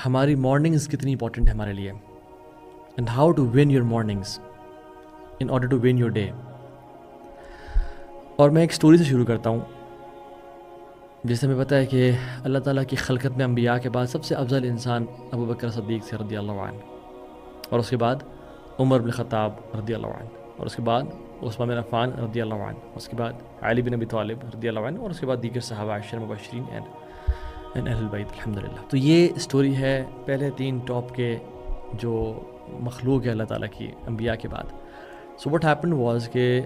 ہماری مارننگز کتنی امپورٹنٹ ہے ہمارے لیے، and how to win your mornings in order to win your day. اور میں ایک سٹوری سے شروع کرتا ہوں. جیسے ہمیں پتہ ہے کہ اللہ تعالیٰ کی خلقت میں انبیاء کے بعد سب سے افضل انسان ابو بکر صدیق سے رضی اللہ عنہ، اور اس کے بعد عمر بن خطاب رضی اللہ عنہ، اور اس کے بعد عثمان بن عفان رضی اللہ عنہ، اس کے بعد علی بن ابی طالب رضی اللہ عنہ، اور اس کے بعد دیگر صحابہ عشر مبشرین اینڈ اہل البیت الحمدللہ. تو یہ سٹوری ہے پہلے 3 ٹاپ کے جو مخلوق ہے اللہ تعالیٰ کی انبیاء کے بعد. سو وٹ ہیپنڈ واز کہ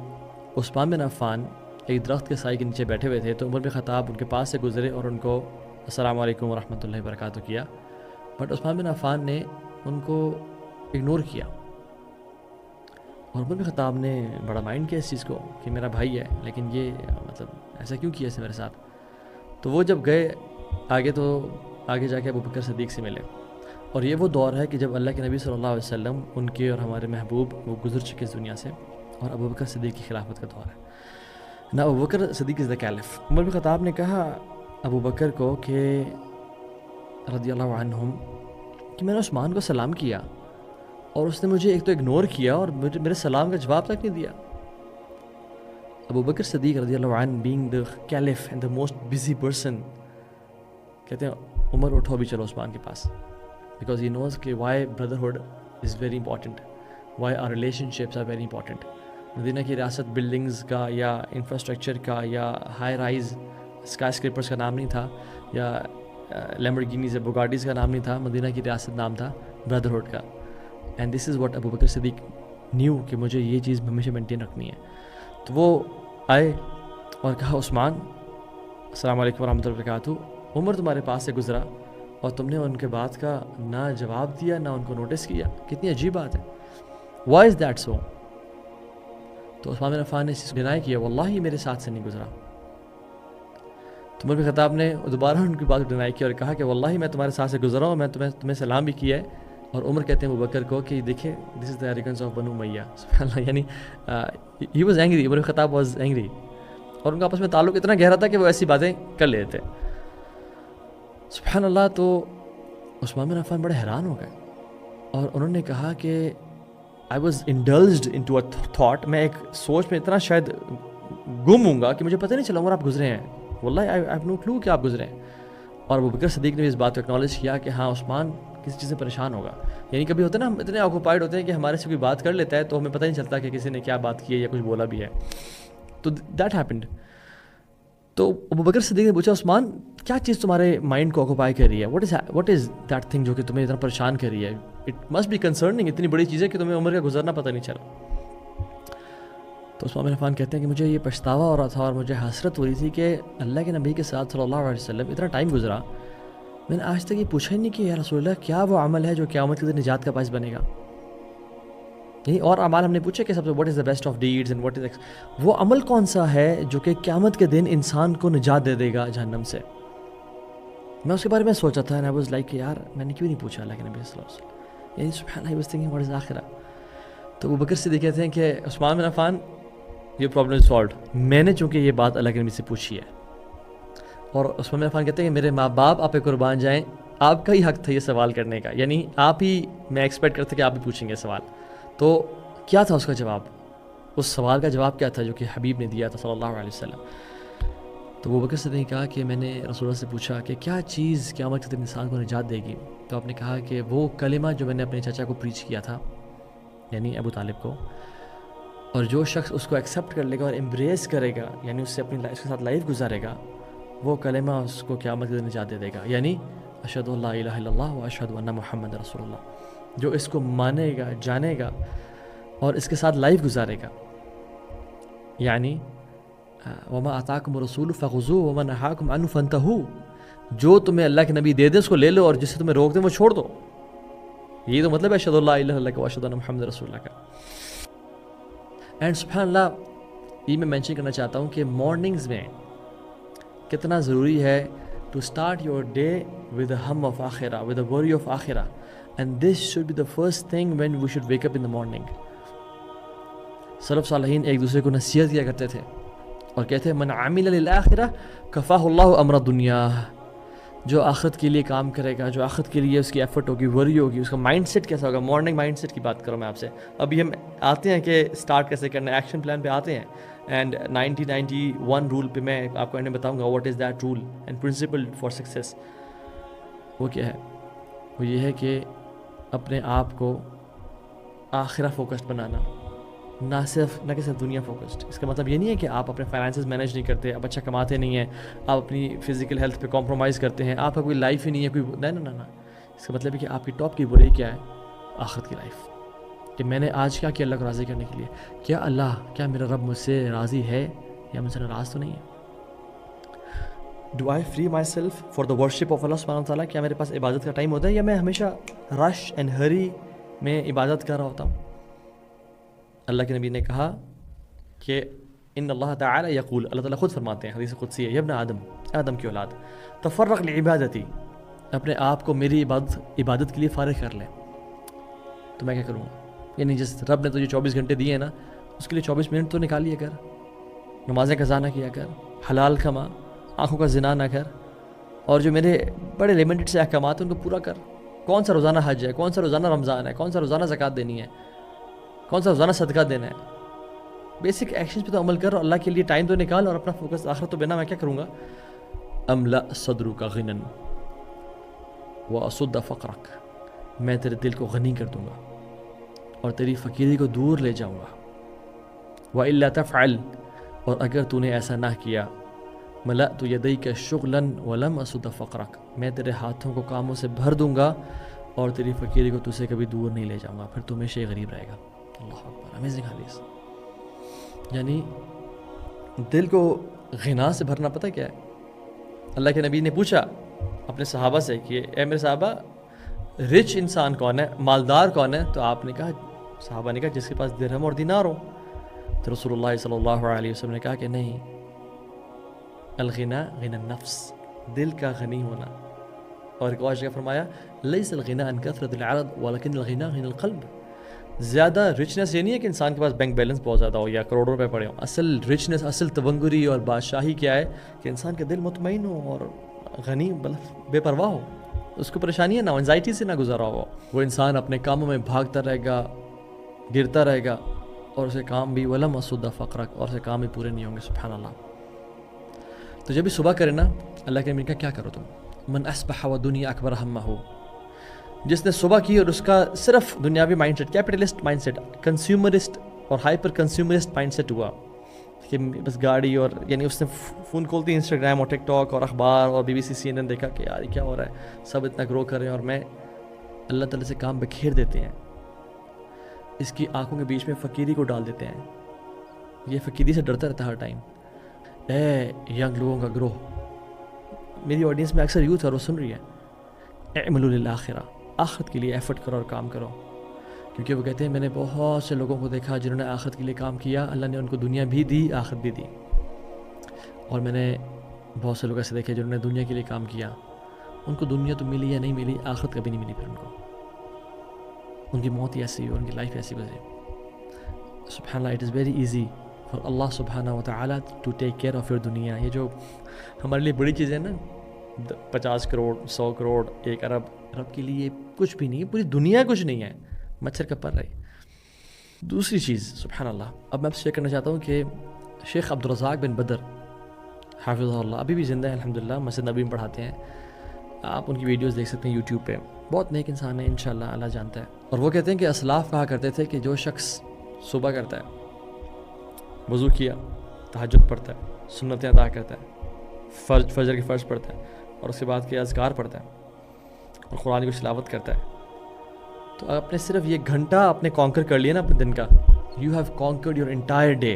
عثمان بن عفان ایک درخت کے سائے کے نیچے بیٹھے ہوئے تھے، تو عمر بن خطاب ان کے پاس سے گزرے اور ان کو السلام علیکم ورحمۃ اللہ وبرکاتہ کیا. بٹ عثمان بن عفان نے ان کو اگنور کیا، اور عمر بن خطاب نے بڑا مائنڈ کیا اس چیز کو کہ میرا بھائی ہے، لیکن یہ مطلب ایسا کیوں کیا اس نے میرے ساتھ. تو وہ جب گئے آگے، تو آگے جا کے ابو بکر صدیق سے ملے. اور یہ وہ دور ہے کہ جب اللہ کے نبی صلی اللہ علیہ وسلم ان کے اور ہمارے محبوب وہ گزر چکے اس دنیا سے، اور ابو بکر صدیق کی خلافت کا دور ہے. نا ابو بکر صدیق از دا کیلف. عمر بن خطاب نے کہا ابو بکر کو کہ رضی اللہ عنہم کہ میں نے عثمان کو سلام کیا اور اس نے مجھے ایک تو اگنور کیا اور میرے سلام کا جواب تک نہیں دیا. ابو بکر صدیق رضی اللہ عنہ being the caliph and the most busy person کہتے ہیں عمر اٹھو بھی چلو عثمان کے پاس، بیکاز ہی نوز کہ why brotherhood is very important, why are relationships are very important. Medina کی ریاست بلڈنگز کا یا انفراسٹرکچر کا یا ہائی رائز اسکائی اسکریپرز کا نام نہیں تھا، یا لیمبورگینیز یا بوگاٹیز کا نام نہیں تھا. مدینہ کی ریاست نام تھا بردرہڈ کا. And this is what Abu Bakr Siddiq knew کہ مجھے یہ چیز ہمیشہ مینٹین رکھنی ہے. تو وہ آئے اور کہا عثمان السلام علیکم ورحمۃ اللہ وبرکاتہ، عمر تمہارے پاس سے گزرا اور تم نے ان کے بات کا نہ جواب دیا نہ ان کو نوٹس کیا. کتنی عجیب بات ہے. Why is that so? تو عثمان بن عفان نے اس چیز کو ڈینائی کیا، واللہ یہ میرے ساتھ سے نہیں گزرا. تو عمر بن خطاب نے دوبارہ ان کی بات کو ڈینائی کیا اور کہا کہ واللہ میں تمہارے ساتھ سے گزرا ہوں، میں تمہیں سلام بھی کیا ہے. اور عمر کہتے ہیں ابو بکر کو کہ دیکھیں دس از دا ایروگنس آف بنو امیہ. سبحان اللہ، یعنی ہی واز اینگری، عمر بن خطاب واز اینگری، اور ان کا آپس میں تعلق اتنا گہرا تھا کہ وہ ایسی باتیں کر لیتے. سبحان اللہ. تو عثمان بن عفان بڑے حیران ہو گئے اور انہوں نے کہا کہ I was indulged into a thought, میں ایک سوچ میں اتنا شاید گم ہوں گا کہ مجھے پتہ نہیں چلا عمر آپ گزرے ہیں. واللہ آئی ہیو نو کلو کہ آپ گزرے ہیں. اور ابو بکر صدیق نے بھی اس بات کو اکنالج کیا کہ ہاں عثمان کسی چیز سے پریشان ہوگا. یعنی کبھی ہوتا ہے نا ہم اتنے آکوپائڈ ہوتے ہیں کہ ہمارے سے کوئی بات کر لیتا ہے تو ہمیں پتہ نہیں چلتا کہ کسی نے کیا بات کی ہے یا کچھ بولا بھی ہے. تو دیٹ ہیپنڈ. تو ابو بکر صدیق نے پوچھا عثمان کیا چیز تمہارے مائنڈ کو آکوپائی کر رہی ہے، واٹ از دیٹ تھنگ جو کہ تمہیں اتنا پریشان کر رہی ہے. اٹ مسٹ بی کنسرننگ، اتنی بڑی چیز ہے کہ تمہیں عمر کا گزرنا پتہ نہیں چلا. تو عثمان بن عفان کہتے ہیں کہ مجھے یہ پچھتاوا ہو رہا تھا اور مجھے حسرت ہو رہی تھی کہ اللہ کے نبی کے ساتھ صلی اللہ علیہ وسلم اتنا ٹائم گزرا، میں نے آج تک یہ پوچھا ہی نہیں کہ یا رسول اللہ کیا وہ عمل ہے جو قیامت کے دن نجات کا باعث بنے گا. یعنی اور اعمال ہم نے پوچھے کہ سب سے what is the best of deeds and what is وہ عمل کون سا ہے جو کہ قیامت کے دن انسان کو نجات دے دے گا جہنم سے. میں اس کے بارے میں سوچا تھا، I was like یار میں نے کیوں نہیں پوچھا اللہ کے نبی صلی اللہ علیہ وسلم. یعنی سبحان اللہ، I was thinking what is آخرہ. تو ابو بکر صدیق کہتے ہیں کہ عثمان بن عفان یہ پرابلم از سالوڈ، میں نے چونکہ یہ بات اللہ کے نبی سے پوچھی ہے. اور عثمان بن عفان کہتے ہیں کہ میرے ماں باپ آپ پہ قربان جائیں، آپ کا ہی حق تھا یہ سوال کرنے کا، یعنی آپ ہی میں ایکسپیکٹ کرتا کہ آپ بھی پوچھیں گے سوال. تو کیا تھا اس کا جواب؟ اس سوال کا جواب کیا تھا جو کہ حبیب نے دیا تھا صلی اللہ علیہ وسلم؟ تو ابو بکر صدیق نے کہا کہ میں نے رسول اللہ سے پوچھا کہ کیا چیز قیامت کے دن انسان کو نجات دے گی. تو آپ نے کہا کہ وہ کلمہ جو میں نے اپنے چچا کو پریچ کیا تھا، یعنی ابو طالب کو، اور جو شخص اس کو ایکسیپٹ کر لے گا اور امبریس کرے گا، یعنی اس سے اپنی اس کے ساتھ لائف گزارے گا، وہ کلمہ اس کو قیامت کے دن نجات دے دے گا. یعنی اشہد ان لا الہ الا اللہ و اشہد ان محمد رسول اللہ. جو اس کو مانے گا، جانے گا اور اس کے ساتھ لائف گزارے گا. یعنی وما آتاکم الرسول فخذوہ وما نہاکم عنہ فانتہوا، جو تمہیں اللہ کے نبی دے دے اس کو لے لو اور جس سے تمہیں روک دیں وہ چھوڑ دو. یہ تو مطلب ہے اشہد ان لا الہ الا اللہ کا واشہد ان محمد رسول اللہ کا. اینڈ سبحان اللہ، یہ میں مینشن کرنا چاہتا ہوں کہ مارننگز میں کتنا ضروری ہے to start your day with a ہم آف آخرہ، ود اے ورری آف آخرہ. And this should be the first thing when we should wake up in the morning. سلف صالحین ایک دوسرے کو نصیحت کیا کرتے تھے اور کہتے ہیں من عمل للآخرہ کفاہ اللہ امر دنیا، جو آخرت کے لیے کام کرے گا, جو آخرت کے لیے اس کی ایفرٹ ہوگی, وری ہوگی, اس کا مائنڈ سیٹ کیسا ہوگا. مارننگ مائنڈ سیٹ کی بات کروں میں آپ سے. ابھی ہم آتے ہیں کہ اسٹارٹ کیسے کرنا ہے, ایکشن پلان پہ آتے ہیں. اینڈ 1991 رول پہ میں آپ کو اینڈ میں بتاؤں گا what is that role and principle for success. وہ کیا ہے؟ وہ یہ ہے کہ اپنے آپ کو آخرہ فوکسڈ بنانا, نہ کہ صرف دنیا فوکسڈ. اس کا مطلب یہ نہیں ہے کہ آپ اپنے فائنانسز مینیج نہیں کرتے, آپ اچھا کماتے نہیں ہیں, آپ اپنی فزیکل ہیلتھ پہ کمپرومائز کرتے ہیں, آپ کا کوئی لائف ہی نہیں ہے, کوئی نہ. اس کا مطلب ہے کہ آپ کی ٹاپ کی بری کیا ہے؟ آخرت کی لائف. کہ میں نے آج کیا کیا اللہ کو راضی کرنے کے لیے. کیا میرا رب مجھ سے راضی ہے یا مجھ سے ناراض تو نہیں ہے؟ Do I free myself for the worship of Allah سبحانہ وتعالیٰ. کیا میرے پاس عبادت کا ٹائم ہوتا ہے یا میں ہمیشہ رش اینڈ ہری میں عبادت کر رہا ہوتا ہوں؟ اللہ کے نبی نے کہا کہ ان اللہ تعالی یقول, اللہ تعالیٰ خود فرماتے ہیں, حدیث قدسی ہے, یا ابن آدم کی اولاد, تفرق لعبادتی, اپنے آپ کو میری عبادت کے لیے فارغ کر لیں. تو میں کیا کروں گا؟ یعنی جس رب نے تجھے 24 گھنٹے دیے ہیں نا, اس کے لیے 24 منٹ تو نکال لیا کر. نمازیں قضا نہ کیا کر, حلال کما, آنکھوں کا زنا نہ کر, اور جو میرے بڑے لمیٹڈ سے احکامات ہیں ان کو پورا کر. کون سا روزانہ حج ہے, کون سا روزانہ رمضان ہے, کون سا روزانہ زکوٰۃ دینی ہے, کون سا روزانہ صدقہ دینا ہے. بیسک ایکشنز پہ تو عمل کر, اور اللہ کے لیے ٹائم تو نکال, اور اپنا فوکس آخرت تو بنا. میں کیا کروں گا؟ املا صدرک غنن واسد فقرک, میں تیرے دل کو غنی کر دوں گا اور تیری فقیری کو دور لے جاؤں گا. وَإِلَّا تَفْعَلْ, اور اگر تو نے ایسا نہ کیا, ملأت يَدَيْكَ شُغْلًا وَلَمْ أَسُدَّ فَقْرَكَ, میں تیرے ہاتھوں کو کاموں سے بھر دوں گا اور تیری فقیری کو تجھ سے کبھی دور نہیں لے جاؤں گا, پھر تو ہمیشہ غریب رہے گا. اللہ اکبر, امیزنگ حدیث. یعنی دل کو غنا سے بھرنا پتہ کیا ہے؟ اللہ کے نبی نے پوچھا اپنے صحابہ سے کہ اے میرے صحابہ, رچ انسان کون ہے, مالدار کون ہے؟ تو آپ نے کہا, صحابہ نے کہا جس کے پاس درہم اور دینار ہو. تو رسول اللہ صلی اللہ علیہ وسلم نے کہا کہ نہیں, الغنا غنى النفس, دل کا غنی ہونا. اور ایک اور جگہ فرمایا لیس الغنى عن کثرة العرض ولكن الغنى غنى القلب. زیادہ رچنس یہ نہیں ہے کہ انسان کے پاس بینک بیلنس بہت زیادہ ہو یا کروڑوں روپے پڑے ہوں. اصل رچنس, اصل تونگری اور بادشاہی کیا ہے؟ کہ انسان کا دل مطمئن ہو اور غنی بے پرواہ ہو, اس کو پریشانیاں نہ ہو, انزائٹی سے نہ گزارا ہو. وہ انسان اپنے کاموں میں بھاگتا رہے گا, گرتا رہے گا, اور اسے کام بھی ولم اسد فقرک, اور اسے کام بھی پورے نہیں ہوں گے. سبحان اللہ. تو جب بھی صبح کرے نا, اللہ کے نبی نے کہا کیا کرو تم؟ من اصبح ودنیا اکبر ہمہ, جس نے صبح کی اور اس کا صرف دنیاوی mindset, capitalist mindset, consumerist اور ہائپر کنزیومرسٹ مائنڈ سیٹ ہوا کہ بس گاڑی, اور یعنی اس نے فون کھولتی انسٹاگرام اور ٹک ٹاک اور اخبار اور BBC CNN دیکھا کہ یار کیا ہو رہا ہے, سب اتنا گرو کر رہے ہیں اور میں, اللہ تعالیٰ سے کام بکھیر دیتے ہیں. اس کی آنکھوں کے بیچ میں فقیری کو ڈال دیتے ہیں, یہ فقیری سے ڈرتا رہتا ہے ہر ٹائم. اے ینگ لوگوں کا گروہ, میری آڈینس میں اکثر یوتھ ہے اور وہ سن رہی ہے, اعملوا للآخرہ, آخرت کے لیے ایفرٹ کرو اور کام کرو. کیونکہ وہ کہتے ہیں میں نے بہت سے لوگوں کو دیکھا جنہوں نے آخرت کے لیے کام کیا, اللہ نے ان کو دنیا بھی دی, آخرت بھی دی. اور میں نے بہت سے لوگ ایسے دیکھے جنہوں نے دنیا کے لیے کام کیا, ان کو دنیا تو ملی یا نہیں ملی, آخرت کبھی نہیں ملی. پھر ان کو ان کی موت ہی ایسی ہوئی, ان کی لائف ایسی گزری. سبحان اللہ, it is very easy for Allah سبحانہ وتعالی to take care of your دنیا. یہ جو ہمارے لیے بڑی چیزیں نا, 50 کروڑ 100 کروڑ 1 ارب, رب کے لیے کچھ بھی نہیں ہے, پوری دنیا کچھ نہیں ہے, مچھر کا پر رہی. دوسری چیز سبحان اللہ, اب میں آپ سے شیئر کرنا چاہتا ہوں کہ شیخ عبدالرزاق بن بدر حافظہ اللہ ابھی بھی زندہ ہیں الحمدللہ, مسجد نبی میں پڑھاتے ہیں. آپ ان کی ویڈیوز دیکھ سکتے ہیں یوٹیوب پہ, بہت نیک انسان ہے انشاءاللہ, اللہ جانتا ہے. اور وہ کہتے ہیں کہ اسلاف کہا کرتے تھے کہ جو شخص صبح کرتا ہے, وضو کیا, تہجد پڑھتا ہے, سنتیں ادا کرتا ہے, فجر کے فرض پڑھتا ہے, اور اس کے بعد کے اذکار پڑھتا ہے, اور قرآن کی تلاوت کرتا ہے, تو آپ نے صرف یہ گھنٹہ آپ نے کانکر کر لیا نا اپنے دن کا, you have conquered your entire day.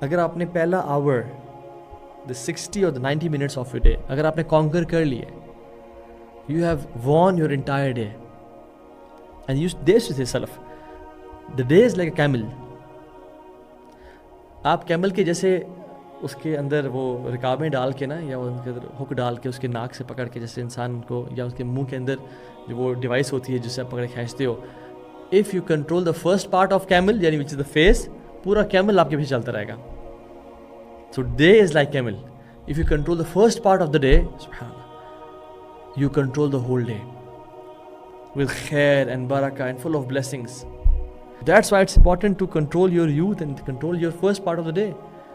اگر آپ نے پہلا آور, the 60 or the 90 minutes of your day, اگر آپ نے کانکر کر لیے, you have won your entire day. And you this to yourself, the day is like a camel. آپ کیمل کے جیسے اس کے اندر وہ رکابیں ڈال کے نا, یا ان کے اندر ہک ڈال کے اس کے ناک سے پکڑ کے, جیسے انسان کو, یا اس کے منہ کے اندر جو وہ ڈیوائس ہوتی ہے جس سے آپ پکڑ کھینچتے ہو, if you control the first part of camel, یعنی which is the face, پورا کیمل آپ کے پیچھے چلتا رہے گا. So day is like camel. if you control the first part of the day, subhanallah, you control the whole day with khair and barakah and full of blessings. That's why it's important to control your youth and control your first part of the day.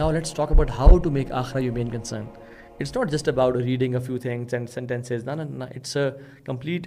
Now let's talk about how to make akhira your main concern. It's not just about reading a few things and sentences. No. It's a complete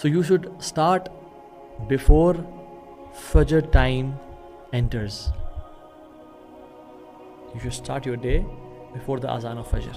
So you should start before Fajr time enters. You should start your day before the azan of Fajr.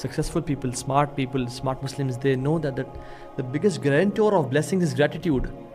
Successful people, smart Muslims, they know that the biggest guarantor of blessings is gratitude.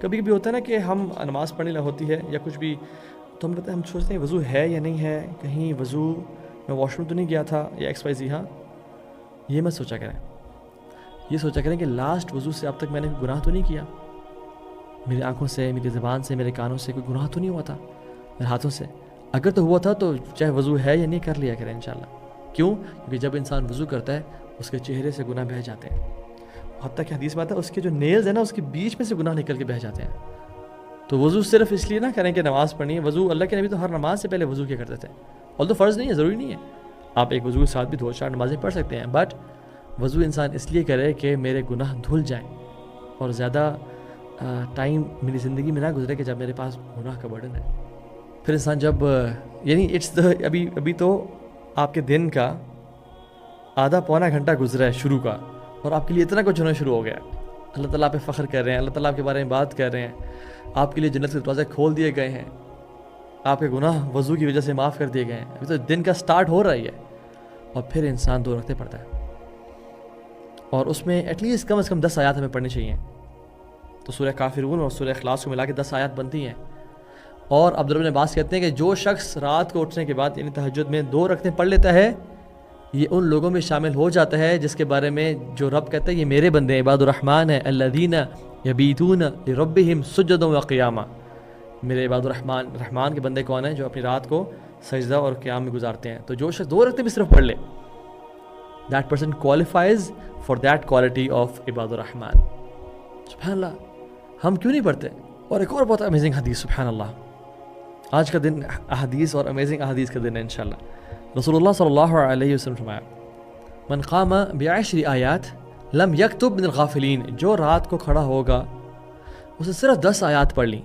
کبھی کبھی ہوتا ہے نا کہ ہم نماز پڑھنی ہوتی ہے یا کچھ بھی، تو ہم کہتے ہیں، ہم سوچتے ہیں وضو ہے یا نہیں ہے، کہیں وضو میں واش روم تو نہیں گیا تھا یا ایکس وائی زی. ہاں یہ مت سوچا کریں، یہ سوچا کریں کہ لاسٹ وضو سے اب تک میں نے گناہ تو نہیں کیا، میری آنکھوں سے، میری زبان سے، میرے کانوں سے کوئی گناہ تو نہیں ہوا تھا، میرے ہاتھوں سے. اگر تو ہوا تھا تو چاہے وضو ہے یا نہیں کر لیا کریں انشاءاللہ. کیوں؟ کیونکہ جب انسان وضو کرتا ہے اس کے چہرے سے گناہ بہہ جاتے ہیں، حتیٰ کہ حدیث میں آتا ہے اس کے جو نیلز ہیں نا اس کے بیچ میں سے گناہ نکل کے بہہ جاتے ہیں. تو وضو صرف اس لیے نہ کریں کہ نماز پڑھنی ہے. وضو اللہ کے نبی تو ہر نماز سے پہلے وضو کیا کرتے تھے، اور تو فرض نہیں ہے، ضروری نہیں ہے، آپ ایک وضو کے ساتھ بھی 2-4 نمازیں پڑھ سکتے ہیں، بٹ وضو انسان اس لیے کرے کہ میرے گناہ دھل جائیں اور زیادہ ٹائم میری زندگی میں نہ گزرے کہ جب میرے پاس گناہ کا برڈن ہے. پھر انسان جب یعنی ابھی تو آپ کے دن کا آدھا پونا گھنٹہ گزرا ہے شروع کا، اور آپ کے لیے اتنا کچھ ہونا شروع ہو گیا. اللہ تعالیٰ پہ فخر کر رہے ہیں، اللہ تعالیٰ کے بارے میں بات کر رہے ہیں، آپ کے لیے جنت کے دروازے کھول دیے گئے ہیں، آپ کے گناہ وضو کی وجہ سے معاف کر دیے گئے ہیں. ابھی تو دن کا سٹارٹ ہو رہا ہی ہے، اور پھر انسان 2 رکعتیں پڑھتا ہے، اور اس میں ایٹ لیسٹ کم از کم 10 آیات ہمیں پڑھنی چاہیے. تو سورہ کافرون اور سورہ اخلاص کو ملا کے 10 آیات بنتی ہیں. اور عبداللہ بن عباس کہتے ہیں کہ جو شخص رات کو اٹھنے کے بعد یعنی تہجد میں 2 رکعتیں پڑھ لیتا ہے، یہ ان لوگوں میں شامل ہو جاتا ہے جس کے بارے میں جو رب کہتا ہے یہ میرے بندے ہیں، عباد الرحمن ہیں، الذین یبیتون لربہم سجدا وقیاما. میرے عباد رحمان کے بندے کون ہیں؟ جو اپنی رات کو سجدہ اور قیام میں گزارتے ہیں. تو جو شخص 2 رکعتیں بھی صرف پڑھ لے، that person qualifies for that quality of عباد الرحمن. سبحان اللہ، ہم کیوں نہیں پڑھتے؟ اور ایک اور بہت امیزنگ حدیث، سبحان اللہ، آج کا دن احادیث اور امیزنگ احادیث کا دن ہے انشاءاللہ. رسول اللہ صلی اللہ علیہ وسلم فرمایا، من قام ب10 آیات لم یکتب من الغافلین. جو رات کو کھڑا ہوگا اسے صرف 10 آیات پڑھ لیں،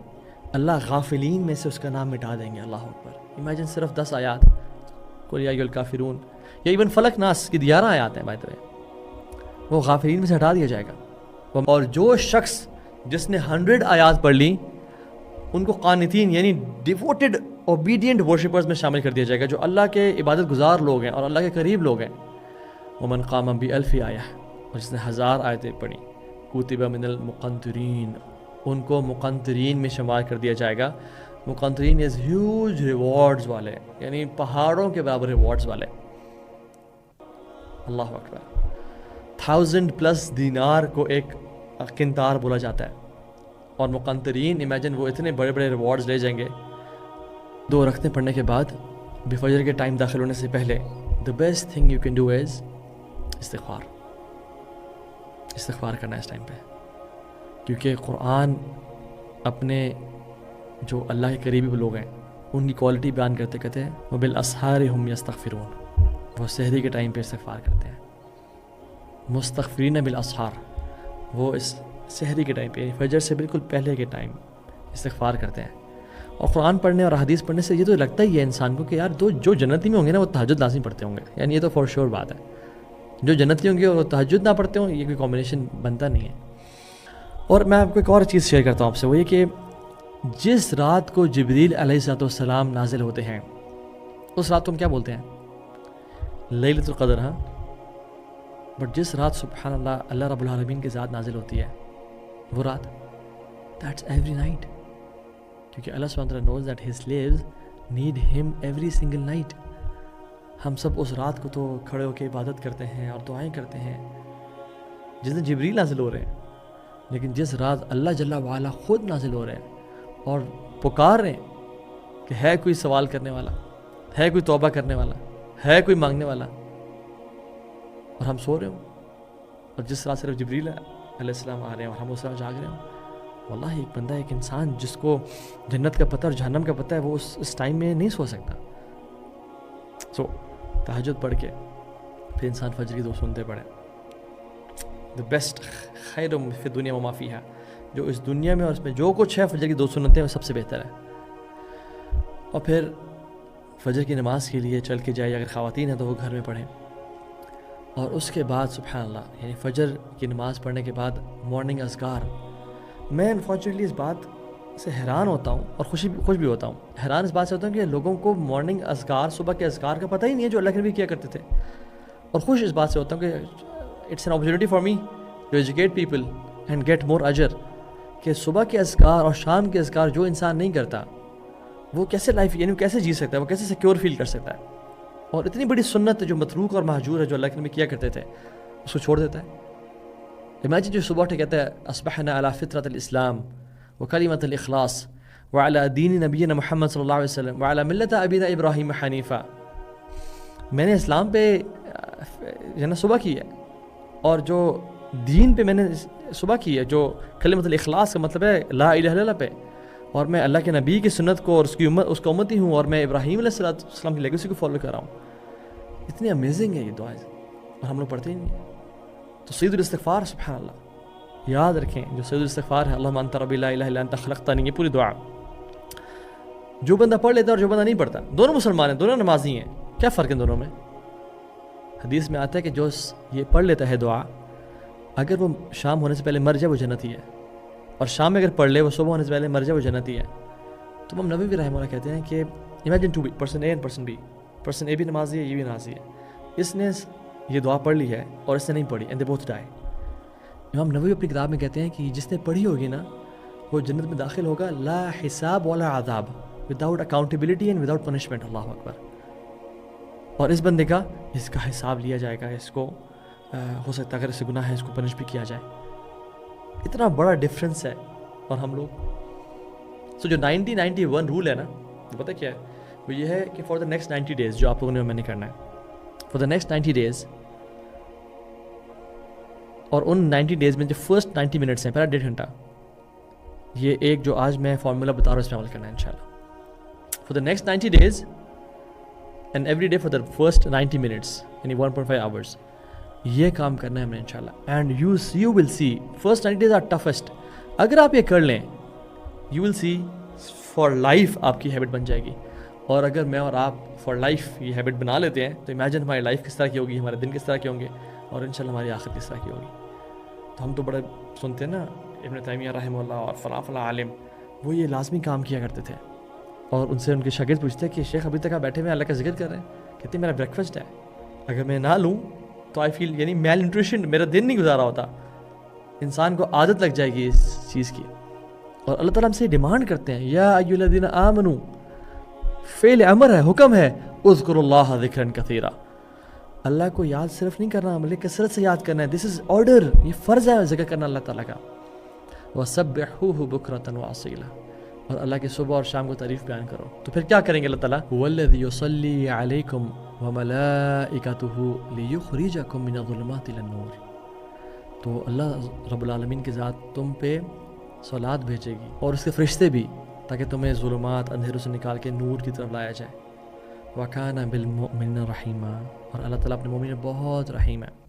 اللہ غافلین میں سے اس کا نام مٹا دیں گے. اللہ اکبر. امیجن صرف 10 آیات، قل یا ایھا الکافرون، یا ایون فلق ناس کی 11 آیات ہیں بائی دا وے، وہ غافلین میں سے ہٹا دیا جائے گا. اور جو شخص جس نے 100 آیات پڑھ لی ان کو قانتین یعنی ڈیووٹڈ اوبیڈینٹ ورشپرز میں شامل کر دیا جائے گا، جو اللہ کے عبادت گزار لوگ ہیں اور اللہ کے قریب لوگ ہیں. ومن قام ب1000 آیہ، اور جس نے 1000 آیتیں پڑھی، کتب من المقنطرین، ان کو مقنطرین میں شمار کر دیا جائے گا. مقنطرین از ہیوج ریوارڈز والے، یعنی پہاڑوں کے برابر ریوارڈز والے. اللہ اکبر. 1000+ دینار کو ایک قنطار بولا جاتا ہے، اور مقنطرین امیجن وہ اتنے بڑے بڑے ریوارڈز لے جائیں گے. 2 رکعتیں پڑھنے کے بعد بفجر کے ٹائم داخل ہونے سے پہلے the best thing you can do is استغفار کرنا ہے اس ٹائم پہ. کیونکہ قرآن اپنے جو اللہ کے قریبی لوگ ہیں ان کی کوالٹی بیان کرتے کہتے ہیں وبالاسحار هم یستغفرون، وہ سحری کے ٹائم پہ استغفار کرتے ہیں. مستغفرین بالاسحار، وہ اس سحری کے ٹائم پہ فجر سے بالکل پہلے کے ٹائم استغفار کرتے ہیں. اور قرآن پڑھنے اور حدیث پڑھنے سے یہ تو لگتا ہی ہے انسان کو کہ یار جو جنتی میں ہوں گے نا وہ تہجد لازم پڑھتے ہوں گے، یعنی یہ تو فور شیور بات ہے. جو جنتی ہوں گے وہ تہجد نہ پڑھتے ہوں، یہ کوئی کمبینیشن بنتا نہیں ہے. اور میں آپ کو ایک اور چیز شیئر کرتا ہوں آپ سے، وہ یہ کہ جس رات کو جبریل علیہ السلام نازل ہوتے ہیں اس رات کو ہم کیا بولتے ہیں؟ لیلۃ القدر. ہاں، بٹ جس رات سبحان اللہ اللہ رب العالمین کی ذات نازل ہوتی ہے وہ رات دیٹس ایوری نائٹ، کیونکہ اللہ سبحانہ وتعالیٰ knows that his slaves need him every single night. ہم سب اس رات کو تو کھڑے ہو کے عبادت کرتے ہیں اور دعائیں کرتے ہیں جس دن جبریل نازل ہو رہے ہیں، لیکن جس رات اللہ جل وعلا خود نازل ہو رہے ہیں اور پکار رہے ہیں کہ ہے کوئی سوال کرنے والا، ہے کوئی توبہ کرنے والا، ہے کوئی مانگنے والا، اور ہم سو رہے ہوں، اور جس رات صرف جبریل علیہ السلام آ رہے ہیں اور ہم اس رات جاگ رہے ہوں. واللہ ایک بندہ، ایک انسان جس کو جنت کا پتہ اور جہنم کا پتہ ہے، وہ اس ٹائم میں نہیں سو سکتا. سو تہجد پڑھ کے پھر انسان فجر کی 2 سنتیں پڑھے. دا بیسٹ خیر فی الدنیا وما فیہا، جو اس دنیا میں اور اس میں جو کچھ ہے فجر کی 2 سنتیں وہ سب سے بہتر ہے. اور پھر فجر کی نماز کے لیے چل کے جائے، اگر خواتین ہیں تو وہ گھر میں پڑھیں. اور اس کے بعد سبحان اللہ یعنی فجر کی نماز پڑھنے کے بعد مارننگ اذکار. میں انفارچونیٹلی اس بات سے حیران ہوتا ہوں اور خوش بھی ہوتا ہوں. حیران اس بات سے ہوتا ہوں کہ لوگوں کو مارننگ اذکار، صبح کے اذکار کا پتہ ہی نہیں ہے جو اللہ کے نبی کیا کرتے تھے. اور خوش اس بات سے ہوتا ہوں کہ it's an opportunity for me to educate people and get more اجر، کہ صبح کے اذکار اور شام کے اذکار جو انسان نہیں کرتا وہ کیسے لائف یعنی کیسے جی سکتا ہے، وہ کیسے سیکیور فیل کر سکتا ہے. اور اتنی بڑی سنت ہے جو متروک اور مہجور ہے جو اللہ کے نبی کیا کرتے تھے، اس کو چھوڑ دیتا ہے. امیجن جو صبح اٹھ کہتا ہے اصبحنا علی فطرۃ الاسلام وکلمۃ الاخلاص وعلی دین نبینا محمد صلی اللہ علیہ وسلم وعلی ملت ابینا ابراہیم حنیفہ. میں نے اسلام پہ جو نا صبح کی ہے، اور جو دین پہ میں نے صبح کی ہے جو کلمۃ الاخلاص کا مطلب ہے لا الہ الا اللہ پہ، اور میں اللہ کے نبی کی سنت کو اور اس کا امتی ہوں، اور میں ابراہیم علیہ السلام کی لیگیسی کو فالو کر رہا ہوں. اتنی امیزنگ ہے یہ دعائیں، اور ہم لوگ پڑھتے ہی نہیں ہیں. تو سید الاستغفار، سبحان اللہ، یاد رکھیں جو سید الاستغفار ہے، اللہم انت ربی لا الہ الا انت خلقتنی، یہ پوری دعا جو بندہ پڑھ لیتا ہے اور جو بندہ نہیں پڑھتا، دونوں مسلمان ہیں، دونوں نمازی ہیں، کیا فرق ہے دونوں میں؟ حدیث میں آتا ہے کہ جو یہ پڑھ لیتا ہے دعا، اگر وہ شام ہونے سے پہلے مر جائے وہ جنتی ہے، اور شام میں اگر پڑھ لے وہ صبح ہونے سے پہلے مر جائے وہ جنتی ہے. تو امام نووی رحمہ اللہ کہتے ہیں کہ imagine to be person A and person B, person A بھی نمازی ہے، یہ بھی نمازی ہے، اس نے یہ دعا پڑھ لی ہے اور اس نے نہیں پڑھی، اینڈ دے بوتھ ڈائی. امام نووی اپنی کتاب میں کہتے ہیں کہ جس نے پڑھی ہوگی نا وہ جنت میں داخل ہوگا لا حساب ولا عذاب، without accountability and without punishment. اللہ اکبر. اور اس بندے کا اس کا حساب لیا جائے گا، اس کو ہو سکتا ہے اگر اس سے گناہ ہے اس کو پنش بھی کیا جائے. اتنا بڑا ڈفرینس ہے. اور ہم لوگ جو 90-91 رول ہے نا، پتہ کیا ہے؟ وہ یہ ہے کہ فار دا نیکسٹ 90 days جو آپ لوگوں نے میں نے کرنا ہے، فار دا نیکسٹ 90 days، اور ان 90 days میں جو فرسٹ 90 minutes ہیں، پہلا 1.5 گھنٹہ، یہ ایک جو آج میں فارمولا بتا رہا ہوں اس پہ عمل کرنا ہے انشاءاللہ. For the next 90 days and every day for the first 90 minutes یعنی 1.5 hours، یہ کام کرنا ہے ہم نے انشاءاللہ. And you will see first 90 days are toughest. اگر آپ یہ کر لیں you will see for life آپ کی ہیبٹ بن جائے گی. اور اگر میں اور آپ فار لائف یہ ہیبٹ بنا لیتے ہیں تو امیجن ہماری لائف کس طرح کی ہوگی، ہمارے دن کس طرح کے ہوں گے، اور انشاءاللہ ہماری آخرت کس طرح کی ہوگی. تو ہم تو بڑے سنتے ہیں نا ابن تیمیہ رحمہ اللہ اور فلاں عالم، وہ یہ لازمی کام کیا کرتے تھے. اور ان سے ان کے شاگرد پوچھتے ہیں کہ شیخ ابھی تک آپ بیٹھے ہوئے اللہ کا ذکر کر رہے ہیں، کہتے ہیں میرا بریک فاسٹ ہے، اگر میں نہ لوں تو آئی فیل یعنی میل نیوٹریشن، میرا دن نہیں گزارا ہوتا. انسان کو عادت لگ جائے گی اس چیز کی. اور اللہ تعالیٰ ہم سے ڈیمانڈ کرتے ہیں یا ایھا الذین آمنوا، فعل امر ہے، حکم ہے، اذکروا اللہ ذکرا کثیرا. اللہ کو یاد صرف نہیں کرنا بلکہ کثرت سے یاد کرنا ہے. دس از آرڈر، یہ فرض ہے ذکر کرنا اللہ تعالیٰ کا. وسبحوہ بکرۃ واصیلا، اور اللہ کے صبح اور شام کو تعریف بیان کرو. تو پھر کیا کریں گے اللہ تعالیٰ؟ هو الذی یصلی علیکم وملائکتہ لیخرجکم من الظلمات الی النور. تو اللہ رب العالمین کی ذات تم پہ صلات بھیجے گی اور اس کے فرشتے بھی، تاکہ تمہیں ظلمات اندھیروں سے نکال کے نور کی طرف لایا جائے. وَكَانَ بِالْمُؤْمِنِينَ رَحِيمًا، اور اللہ تعالیٰ اپنے مومنین بہت رحیم ہے.